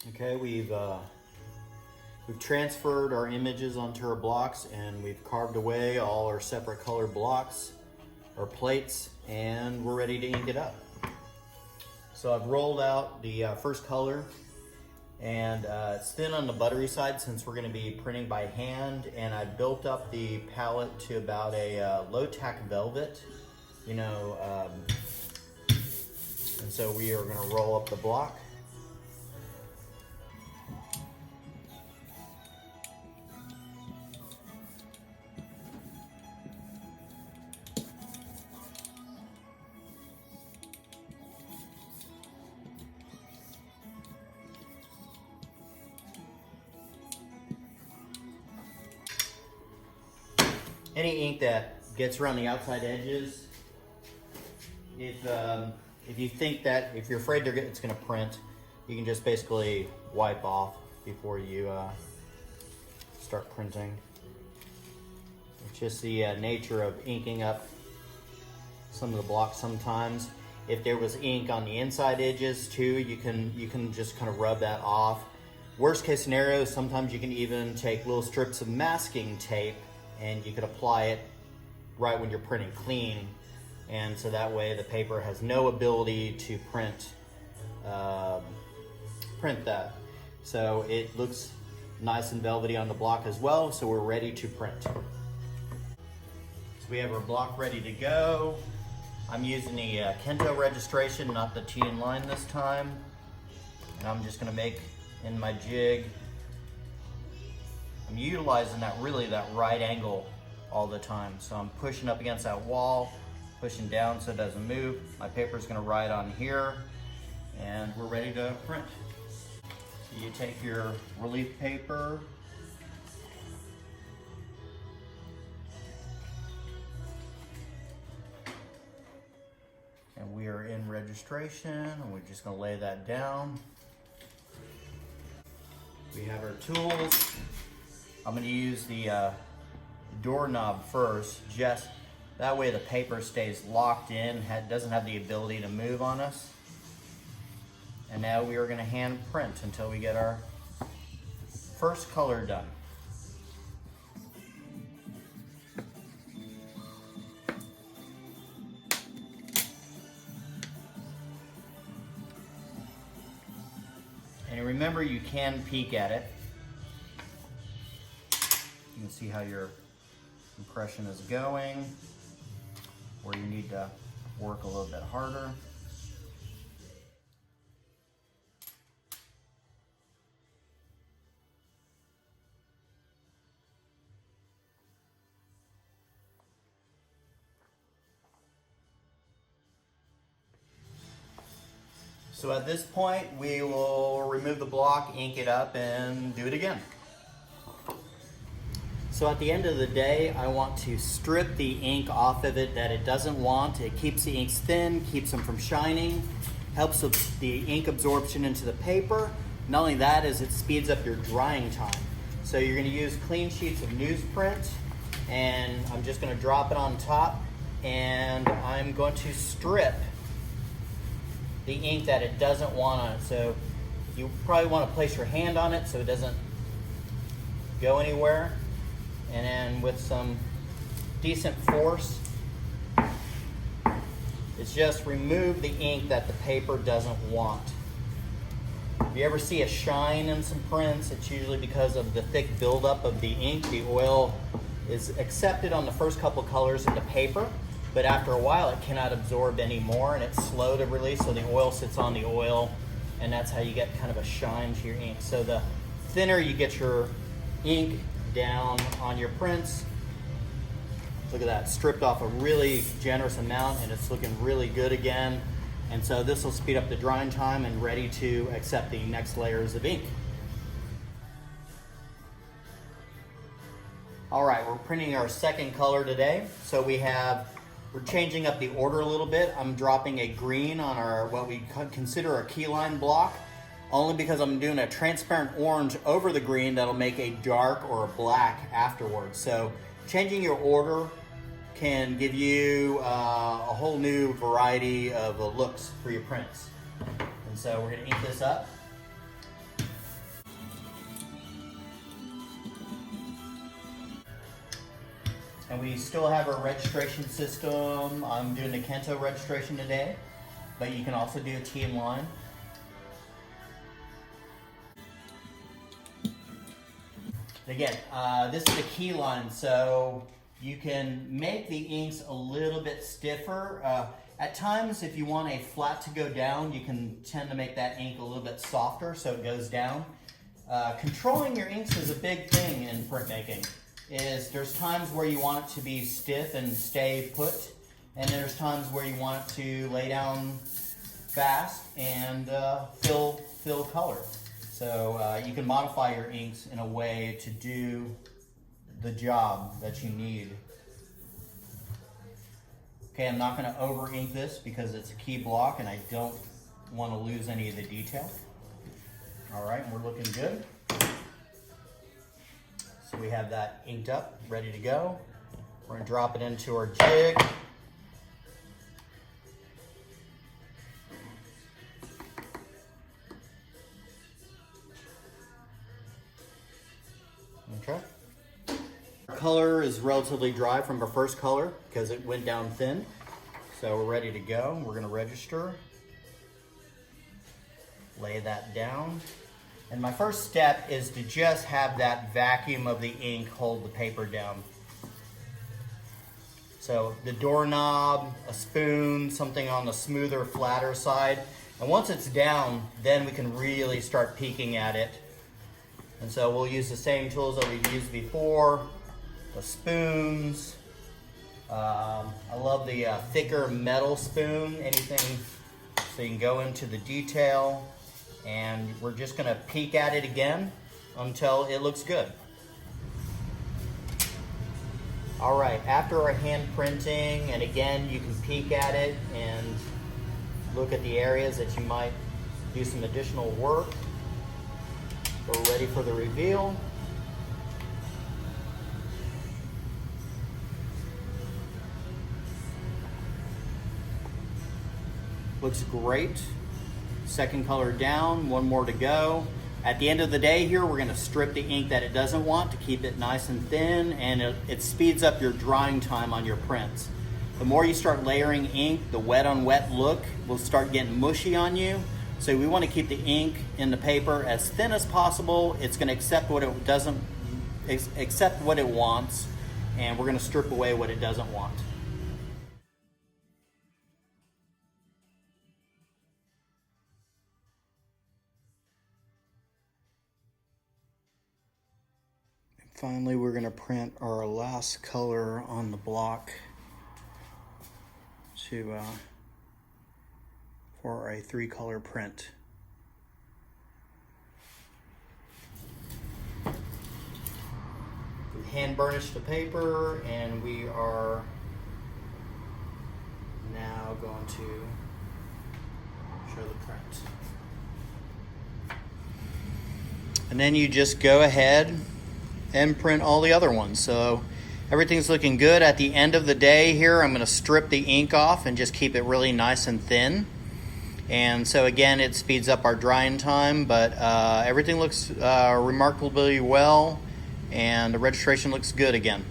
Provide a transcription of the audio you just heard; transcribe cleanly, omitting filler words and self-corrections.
Okay, we've transferred our images onto our blocks, and we've carved away all our separate color blocks or plates, and we're ready to ink it up. So I've rolled out the first color, and it's thin on the buttery side since we're going to be printing by hand, and I built up the palette to about a low tack velvet, and so we are going to roll up the block. Any ink that gets around the outside edges, if you think that, if you're afraid it's going to print, you can just basically wipe off before you start printing. It's just the nature of inking up some of the blocks sometimes. If there was ink on the inside edges too, you can just kind of rub that off. Worst case scenario, sometimes you can even take little strips of masking tape and you could apply it right when you're printing clean, and so that way the paper has no ability to print that. So it looks nice and velvety on the block as well, so we're ready to print. So we have our block ready to go. I'm using the Kento registration, not the T-Inline this time, and I'm just going to make in my jig. I'm utilizing that right angle all the time. So I'm pushing up against that wall, pushing down so it doesn't move. My paper is going to ride on here, and we're ready to print. So you take your relief paper, and we are in registration, and we're just going to lay that down. We have our tools. I'm going to use the doorknob first, just that way the paper stays locked in, doesn't have the ability to move on us. And now we are going to hand print until we get our first color done. And remember, you can peek at it. You can see how your impression is going, where you need to work a little bit harder. So at this point, we will remove the block, ink it up, and do it again. So at the end of the day, I want to strip the ink off of it that it doesn't want. It keeps the inks thin, keeps them from shining, helps with the ink absorption into the paper. Not only that, is it speeds up your drying time. So you're going to use clean sheets of newsprint, and I'm just going to drop it on top, and I'm going to strip the ink that it doesn't want on it. So you probably want to place your hand on it so it doesn't go anywhere. And then with some decent force, it's just remove the ink that the paper doesn't want. If you ever see a shine in some prints, it's usually because of the thick buildup of the ink. The oil is accepted on the first couple colors of the paper, but after a while it cannot absorb anymore, and it's slow to release, so the oil sits on the oil, and that's how you get kind of a shine to your ink. So the thinner you get your ink down on your prints, look at that, stripped off a really generous amount, and it's looking really good again. And so this will speed up the drying time and ready to accept the next layers of ink. All right, we're printing our second color today. So we're changing up the order a little bit. I'm dropping a green on our, what we consider a keyline block, only because I'm doing a transparent orange over the green that'll make a dark or a black afterwards. So changing your order can give you a whole new variety of looks for your prints. And so we're gonna ink this up. And we still have our registration system. I'm doing the Kento registration today, but you can also do a T line. Again, this is the key line, so you can make the inks a little bit stiffer. At times, if you want a flat to go down, you can tend to make that ink a little bit softer so it goes down. Controlling your inks is a big thing in printmaking. There's times where you want it to be stiff and stay put, and there's times where you want it to lay down fast and fill color. So you can modify your inks in a way to do the job that you need. Okay, I'm not going to over ink this because it's a key block and I don't want to lose any of the detail. All right, we're looking good. So we have that inked up, ready to go. We're going to drop it into our jig. Okay. Our color is relatively dry from our first color because it went down thin. So we're ready to go. We're going to register. Lay that down. And my first step is to just have that vacuum of the ink hold the paper down. So the doorknob, a spoon, something on the smoother, flatter side. And once it's down, then we can really start peeking at it. And so we'll use the same tools that we've used before, the spoons. I love the thicker metal spoon, anything so you can go into the detail. And we're just gonna peek at it again until it looks good. All right, after our hand printing, and again, you can peek at it and look at the areas that you might do some additional work. We're ready for the reveal. Looks great. Second color down, one more to go. At the end of the day here, we're gonna strip the ink that it doesn't want to keep it nice and thin, and it speeds up your drying time on your prints. The more you start layering ink, the wet on wet look will start getting mushy on you. So we want to keep the ink in the paper as thin as possible. It's going to accept what it doesn't, accept what it wants, and we're going to strip away what it doesn't want. And finally, we're going to print our last color on the block for a 3-color print. We hand burnish the paper, and we are now going to show the print. And then you just go ahead and print all the other ones. So everything's looking good. At the end of the day here, I'm going to strip the ink off and just keep it really nice and thin. And so again, it speeds up our drying time, but everything looks remarkably well, and the registration looks good again.